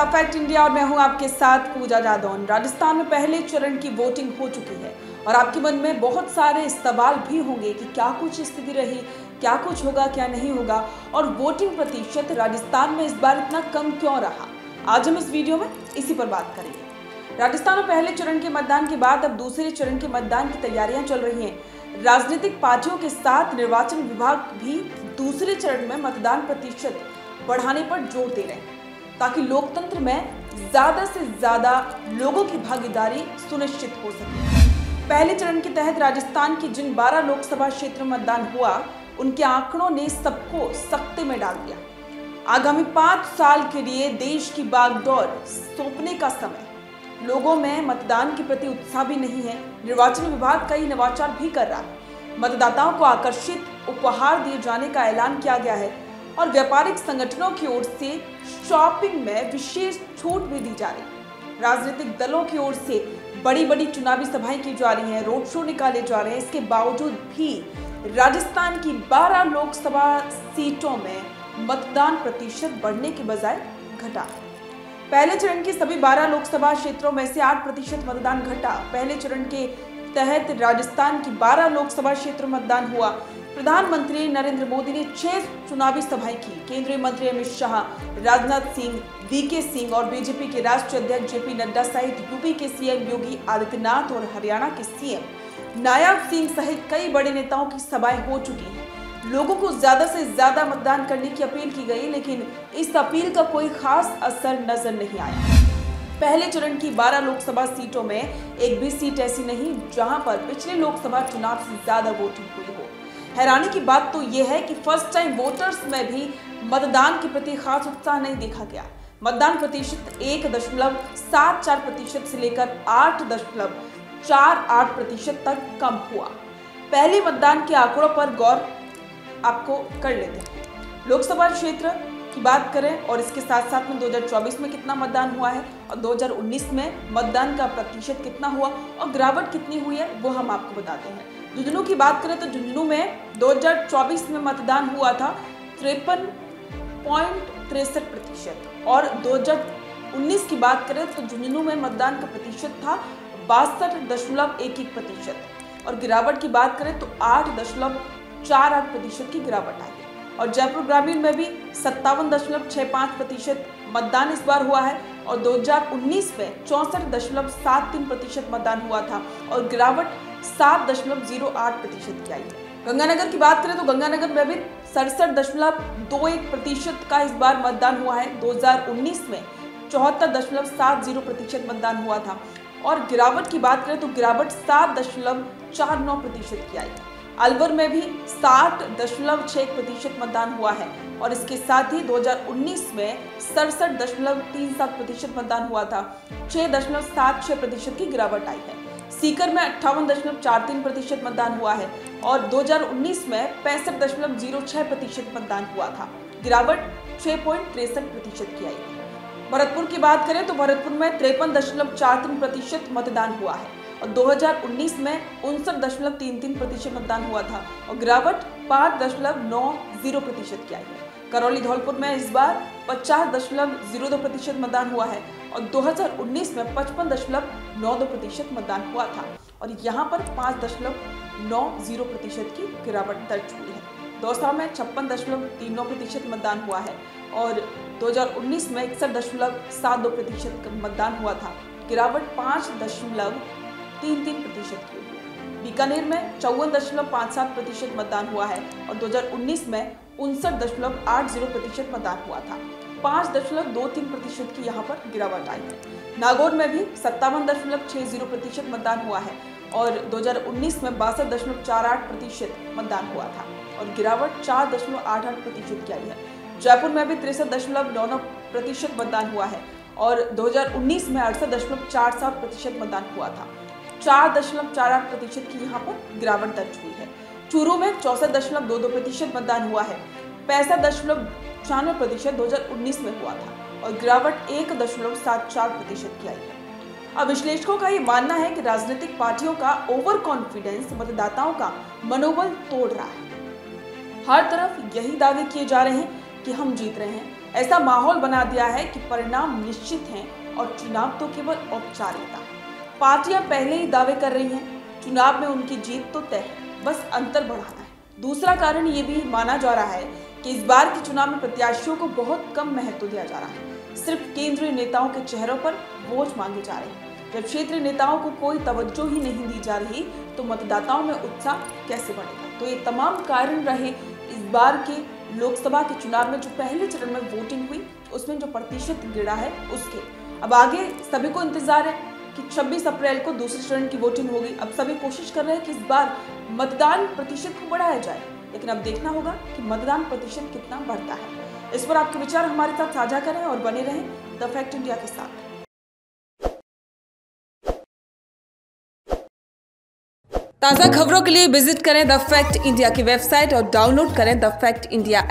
The fact India और मैं हूं आपके साथ पूजा जादौन। राजस्थान में पहले चरण की वोटिंग हो चुकी है और आपके मन में बहुत सारे सवाल भी होंगे कि क्या कुछ स्थिति रही, क्या कुछ होगा, क्या नहीं होगा और वोटिंग प्रतिशत राजस्थान में इस बार इतना कम क्यों रहा। आज हम इस वीडियो में इसी पर बात करेंगे। राजस्थान में पहले चरण के मतदान के बाद अब दूसरे चरण के मतदान की तैयारियां चल रही हैं। राजनीतिक पार्टियों के साथ निर्वाचन विभाग भी दूसरे चरण में मतदान प्रतिशत बढ़ाने पर जोर दे रहे हैं ताकि लोकतंत्र में ज्यादा से ज्यादा लोगों की भागीदारी सुनिश्चित हो सके। पहले चरण के तहत राजस्थान के जिन 12 लोकसभा क्षेत्र में मतदान हुआ, उनके आंकड़ों ने सबको सकते में डाल दिया। आगामी 5 साल के लिए देश की बागडोर सौंपने का समय। लोगों में मतदान के प्रति उत्साह भी नहीं है। निर्वाचन विभाग कई नवाचार भी कर रहा है। मतदाताओं को आकर्षित उपहार दिए जाने का ऐलान किया गया है और व्यापारिक संगठनों की ओर से शॉपिंग में विशेष छूट भी दी जा रही है। राजनीतिक दलों की ओर से बड़ी बड़ी चुनावी सभाएं की जा रही हैं, रोड शो निकाले जा रहे हैं। इसके बावजूद भी राजस्थान की 12 लोकसभा सीटों में मतदान प्रतिशत बढ़ने के बजाय घटा है। पहले चरण के सभी 12 लोकसभा क्षेत्रों में से 8% मतदान घटा। पहले चरण के तहत राजस्थान की 12 लोकसभा क्षेत्र मतदान हुआ। प्रधानमंत्री नरेंद्र मोदी ने 6 चुनावी सभाएं की। केंद्रीय मंत्री अमित शाह, राजनाथ सिंह, वीके सिंह और बीजेपी के राष्ट्रीय अध्यक्ष जेपी नड्डा सहित यूपी के सीएम योगी आदित्यनाथ और हरियाणा के सीएम नायब सिंह सहित कई बड़े नेताओं की सभाएं हो चुकी हैं। लोगों को ज्यादा से ज्यादा मतदान करने की अपील की गई, लेकिन इस अपील का कोई खास असर नजर नहीं आया। पहले चरण की 12 लोकसभा सीटों में एक भी सीट ऐसी नहीं जहां पर पिछले लोकसभा चुनाव से ज्यादा वोटिंग हुई हो। हैरानी की बात तो यह है कि फर्स्ट टाइम वोटर्स में भी मतदान के प्रति खास उत्साह नहीं देखा गया। मतदान प्रतिशत 1.74% से लेकर 8.48% तक कम हुआ। पहले मतदान के आंकड़ों पर गौर आपको कर लेते हैं। लोकसभा क्षेत्र की बात करें और इसके साथ साथ में 2024 में कितना मतदान हुआ है और 2019 में मतदान का प्रतिशत कितना हुआ और गिरावट कितनी हुई है, वो हम आपको बताते हैं। झुंझुनू की बात करें तो झुंझुनू में 2024 में मतदान हुआ था 53.63% और 2019 की बात करें तो झुंझुनू में मतदान का प्रतिशत था 62.11% और गिरावट की बात करें तो 8.48% की गिरावट आई है। और जयपुर ग्रामीण में भी 57.65% मतदान इस बार हुआ है और 2019 में 64.73% मतदान हुआ था और गिरावट 7.08% की आई है। गंगानगर की बात करें तो गंगानगर में भी 67.21% का इस बार मतदान हुआ है। 2019 में 74.70% मतदान हुआ था और गिरावट की बात करें तो गिरावट 7.49% की आई है। अलवर में भी 60.61% मतदान हुआ है और इसके साथ ही 2019 में 67.37% मतदान हुआ था। 6.76% की गिरावट आई है। सीकर में 58.43% मतदान हुआ है और 2019 में 65.06% मतदान हुआ था। गिरावट 6.63% की आई है। भरतपुर की बात करें तो भरतपुर में 53.43% मतदान हुआ है और 2019 में 59.33% मतदान हुआ था और गिरावट 5.90% की आई है। करौली धौलपुर में इस बार 50.02% मतदान हुआ है और 2019 में 55.92% मतदान हुआ था और यहाँ पर 5.90% की गिरावट दर्ज हुई है। दौसा में 56.39% मतदान हुआ है और 2019 में 61.72% मतदान हुआ था। गिरावट 5.33% की हुई है। बीकानेर में 54.57% मतदान हुआ है और 2019 में 59.80% मतदान हुआ था। 5.23% की यहाँ पर गिरावट आई है। नागौर में भी 57.60% मतदान हुआ है और 2019 में 62.48% मतदान हुआ था और गिरावट 4.88% की आई है। जयपुर में भी 63.99% मतदान हुआ है और 2019 में 68.47% मतदान हुआ था। 4.48% की यहाँ पर गिरावट दर्ज हुई है। चूरू में 64.22% मतदान हुआ है। 65.96% 2019 में हुआ था और गिरावट 1.74% की आई है। अब विश्लेषकों का ये मानना है कि राजनीतिक पार्टियों का ओवर कॉन्फिडेंस मतदाताओं का मनोबल तोड़ रहा है। हर तरफ यही दावे किए जा रहे हैं कि हम जीत रहे हैं, ऐसा माहौल बना दिया है कि परिणाम निश्चित हैं और चुनाव तो केवल औपचारिकता। पार्टियां पहले ही दावे कर रही हैं, चुनाव में उनकी जीत तो तय है, बस अंतर बढ़ाना है। दूसरा कारण ये भी माना जा रहा है कि इस बार के चुनाव में प्रत्याशियों को बहुत कम महत्व दिया जा रहा है। सिर्फ केंद्रीय नेताओं के चेहरों पर वोट मांगे जा रहे हैं। जब क्षेत्रीय नेताओं को कोई तवज्जो ही नहीं दी जा रही तो मतदाताओं में उत्साह कैसे बढ़ेगा। तो ये तमाम कारण रहे इस बार के लोकसभा के चुनाव में जो पहले चरण में वोटिंग हुई उसमें जो प्रतिशत गिरा है उसके। अब आगे सभी को इंतजार है कि 26 अप्रैल को दूसरे चरण की वोटिंग होगी। अब सभी कोशिश कर रहे हैं कि इस बार मतदान प्रतिशत को बढ़ाया जाए, लेकिन अब देखना होगा कि मतदान प्रतिशत कितना बढ़ता है। इस पर आपके विचार हमारे साथ साझा करें और बने रहें द फैक्ट इंडिया के साथ। ताज़ा खबरों के लिए विजिट करें द फैक्ट इंडिया की वेबसाइट और डाउनलोड करें द फैक्ट इंडिया ऐप।